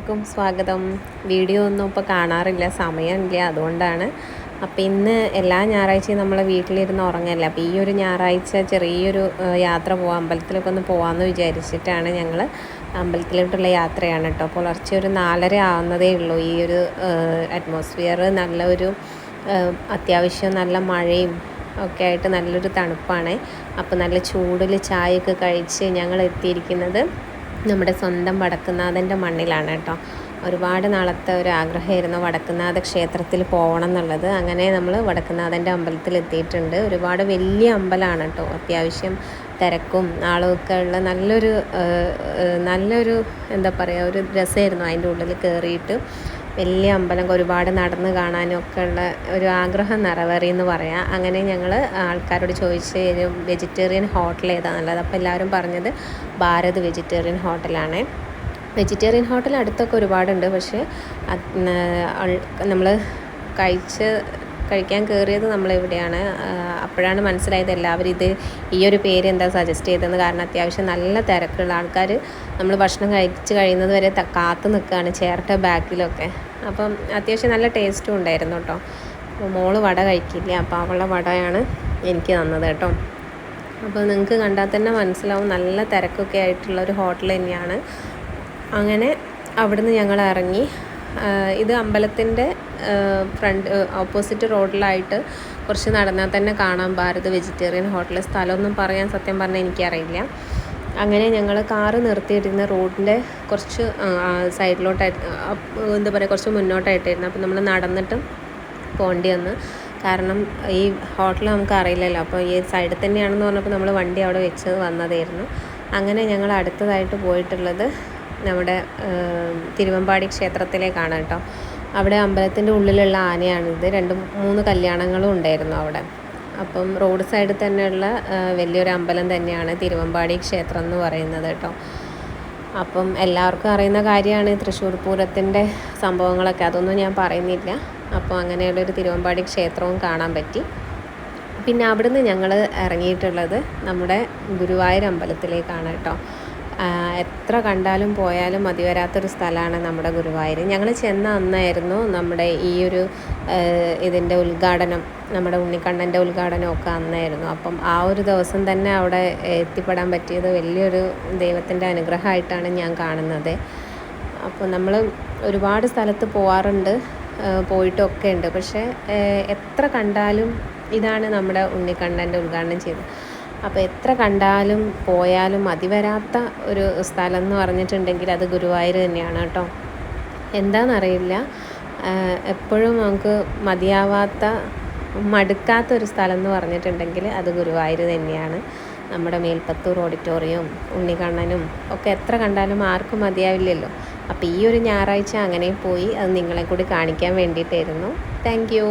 എല്ലാവർക്കും സ്വാഗതം. വീഡിയോ ഒന്നും ഇപ്പോൾ കാണാറില്ല, സമയമില്ല, അതുകൊണ്ടാണ്. അപ്പോൾ ഇന്ന് എല്ലാ ഞായറാഴ്ചയും നമ്മൾ വീട്ടിലിരുന്ന് ഉറങ്ങല്ല. അപ്പോൾ ഈ ഒരു ഞായറാഴ്ച ചെറിയൊരു യാത്ര പോകാം, അമ്പലത്തിലൊക്കെ ഒന്ന് പോകാമെന്ന് വിചാരിച്ചിട്ടാണ് ഞങ്ങൾ അമ്പലത്തിലോട്ടുള്ള യാത്രയാണ് കേട്ടോ. പുലർച്ചെ ഒരു 4:30 ആവുന്നതേ ഉള്ളൂ. ഈ ഒരു അറ്റ്മോസ്ഫിയർ നല്ലൊരു അത്യാവശ്യം നല്ല മഴയും ഒക്കെ ആയിട്ട് നല്ലൊരു തണുപ്പാണ്. അപ്പോൾ നല്ല ചൂടിൽ ചായയൊക്കെ കഴിച്ച് ഞങ്ങൾ എത്തിയിരിക്കുന്നത് നമ്മുടെ സ്വന്തം വടക്കുന്നാഥൻ്റെ മണ്ണിലാണ് കേട്ടോ. ഒരുപാട് നാളത്തെ ഒരു ആഗ്രഹമായിരുന്നു വടക്കുന്നാഥ ക്ഷേത്രത്തിൽ പോകണം എന്നുള്ളത്. അങ്ങനെ നമ്മൾ വടക്കുന്നാഥൻ്റെ അമ്പലത്തിൽ എത്തിയിട്ടുണ്ട്. ഒരുപാട് വലിയ അമ്പലമാണ് കേട്ടോ. അത്യാവശ്യം തിരക്കും ആളുമൊക്കെ ഉള്ള നല്ലൊരു എന്താ പറയുക, ഒരു രസമായിരുന്നു അതിൻ്റെ ഉള്ളിൽ കയറിയിട്ട്. വലിയ അമ്പലം, ഒരുപാട് നടന്ന് കാണാനും ഒക്കെ ഉള്ള ഒരു ആഗ്രഹം നിറവേറിയെന്ന് പറയാം. അങ്ങനെ ഞങ്ങൾ ആൾക്കാരോട് ചോദിച്ച് ഒരു വെജിറ്റേറിയൻ ഹോട്ടൽ ഏതാണ് നല്ലത്. അപ്പോൾ എല്ലാവരും പറഞ്ഞത് ഭാരത് വെജിറ്റേറിയൻ ഹോട്ടലാണ്. വെജിറ്റേറിയൻ ഹോട്ടൽ അടുത്തൊക്കെ ഒരുപാടുണ്ട്, പക്ഷേ നമ്മൾ കഴിക്കാൻ കയറിയത് നമ്മളിവിടെയാണ്. അപ്പോഴാണ് മനസ്സിലായത് എല്ലാവരും ഈ ഒരു പേര് എന്താ സജസ്റ്റ് ചെയ്തതെന്ന്. കാരണം അത്യാവശ്യം നല്ല തിരക്കുള്ള ആൾക്കാർ നമ്മൾ ഭക്ഷണം കഴിയുന്നത് വരെ കാത്തു നിൽക്കുകയാണ് ചെയറിൻ്റെ ബാക്കിലൊക്കെ. അപ്പം അത്യാവശ്യം നല്ല ടേസ്റ്റും ഉണ്ടായിരുന്നു കേട്ടോ. അപ്പോൾ മോള് വട കഴിക്കില്ല, അപ്പോൾ അവളുടെ വടയാണ് എനിക്ക് തന്നത് കേട്ടോ. അപ്പോൾ നിങ്ങൾക്ക് കണ്ടാൽ തന്നെ മനസ്സിലാവും നല്ല തിരക്കൊക്കെ ആയിട്ടുള്ള ഒരു ഹോട്ടൽ തന്നെയാണ്. അങ്ങനെ അവിടുന്ന് ഞങ്ങൾ ഇറങ്ങി. ഇത് അമ്പലത്തിൻ്റെ ഓപ്പോസിറ്റ് റോഡിലായിട്ട് കുറച്ച് നടന്നാൽ തന്നെ കാണാം ഭാരത് വെജിറ്റേറിയൻ ഹോട്ടൽ. സ്ഥലമൊന്നും പറയാൻ സത്യം പറഞ്ഞാൽ എനിക്കറിയില്ല. അങ്ങനെ ഞങ്ങൾ കാറ് നിർത്തിയിരുന്ന റോഡിൻ്റെ കുറച്ച് സൈഡിലോട്ടായിട്ട്, എന്താ പറയുക, കുറച്ച് മുന്നോട്ടായിട്ടായിരുന്നു. അപ്പോൾ നമ്മൾ നടന്നിട്ട് പോകേണ്ടി വന്നു. കാരണം ഈ ഹോട്ടൽ നമുക്ക് അറിയില്ലല്ലോ. അപ്പോൾ ഈ സൈഡിൽ തന്നെയാണെന്ന് പറഞ്ഞപ്പോൾ നമ്മൾ വണ്ടി അവിടെ വെച്ച് വന്നതായിരുന്നു. അങ്ങനെ ഞങ്ങൾ അടുത്തതായിട്ട് പോയിട്ടുള്ളത് നമ്മുടെ തിരുവമ്പാടി ക്ഷേത്രത്തിലേക്കാണ് കേട്ടോ. അവിടെ അമ്പലത്തിൻ്റെ ഉള്ളിലുള്ള ആനയാണിത്. 2-3 കല്യാണങ്ങളും ഉണ്ടായിരുന്നു അവിടെ. അപ്പം റോഡ് സൈഡിൽ തന്നെയുള്ള വലിയൊരു അമ്പലം തന്നെയാണ് തിരുവമ്പാടി ക്ഷേത്രം എന്ന് പറയുന്നത് കേട്ടോ. അപ്പം എല്ലാവർക്കും അറിയുന്ന കാര്യമാണ് തൃശ്ശൂർ പൂരത്തിൻ്റെ സംഭവങ്ങളൊക്കെ, അതൊന്നും ഞാൻ പറയുന്നില്ല. അപ്പോൾ അങ്ങനെയുള്ളൊരു തിരുവമ്പാടി ക്ഷേത്രവും കാണാൻ പറ്റി. പിന്നെ അവിടുന്ന് ഞങ്ങൾ ഇറങ്ങിയിട്ടുള്ളത് നമ്മുടെ ഗുരുവായൂർ അമ്പലത്തിലേക്കാണ് കേട്ടോ. എത്ര കണ്ടാലും പോയാലും മതി വരാത്തൊരു സ്ഥലമാണ് നമ്മുടെ ഗുരുവായൂർ. ഞങ്ങൾ ചെന്ന അന്നായിരുന്നു നമ്മുടെ ഈ ഒരു ഇതിൻ്റെ ഉദ്ഘാടനം, നമ്മുടെ ഉണ്ണിക്കണ്ണൻ്റെ ഉദ്ഘാടനമൊക്കെ അന്നായിരുന്നു. അപ്പം ആ ഒരു ദിവസം തന്നെ അവിടെ എത്തിപ്പെടാൻ പറ്റിയത് വലിയൊരു ദൈവത്തിൻ്റെ അനുഗ്രഹമായിട്ടാണ് ഞാൻ കാണുന്നത്. അപ്പോൾ നമ്മൾ ഒരുപാട് സ്ഥലത്ത് പോകാറുണ്ട്, പോയിട്ടൊക്കെ ഉണ്ട്. പക്ഷേ എത്ര കണ്ടാലും ഇതാണ് നമ്മുടെ ഉണ്ണിക്കണ്ണൻ്റെ ഉദ്ഘാടനം ചെയ്തത്. അപ്പോൾ എത്ര കണ്ടാലും പോയാലും മതി വരാത്ത ഒരു സ്ഥലം എന്ന് പറഞ്ഞിട്ടുണ്ടെങ്കിൽ അത് ഗുരുവായൂർ തന്നെയാണ് കേട്ടോ. എന്താണെന്നറിയില്ല, എപ്പോഴും നമുക്ക് മടുക്കാത്ത ഒരു സ്ഥലം എന്ന് പറഞ്ഞിട്ടുണ്ടെങ്കിൽ അത് ഗുരുവായൂർ തന്നെയാണ്. നമ്മുടെ മേൽപ്പത്തൂർ ഓഡിറ്റോറിയവും ഉണ്ണിക്കണ്ണനും ഒക്കെ എത്ര കണ്ടാലും ആർക്കും മതിയാവില്ലല്ലോ. അപ്പോൾ ഈ ഒരു ഞായറാഴ്ച അങ്ങനെ പോയി, അത് നിങ്ങളെ കൂടി കാണിക്കാൻ വേണ്ടിയിട്ടായിരുന്നു. Thank you.